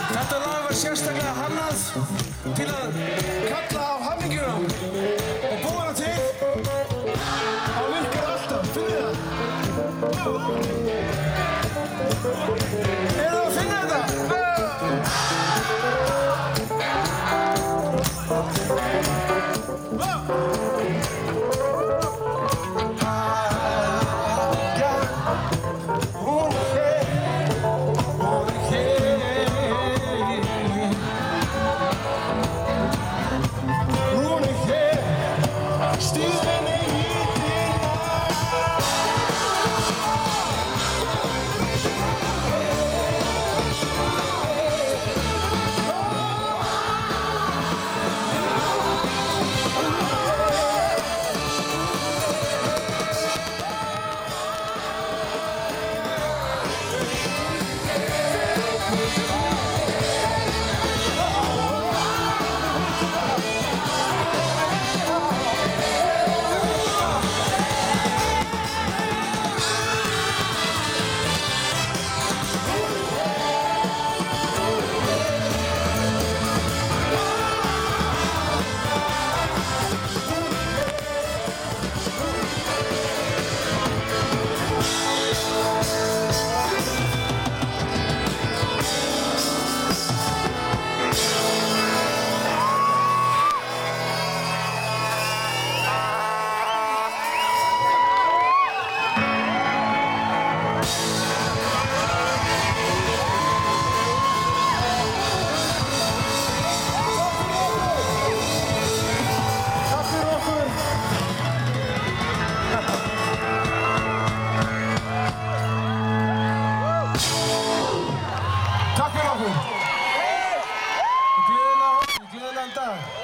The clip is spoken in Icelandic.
Þetta lag var sérstaklega hannað til að kalla á hamingjuna og búa hana til. Það virkar alltaf, finnið það? Erum að finna þetta? Takk fyrir okkur. Gleðilegan dag.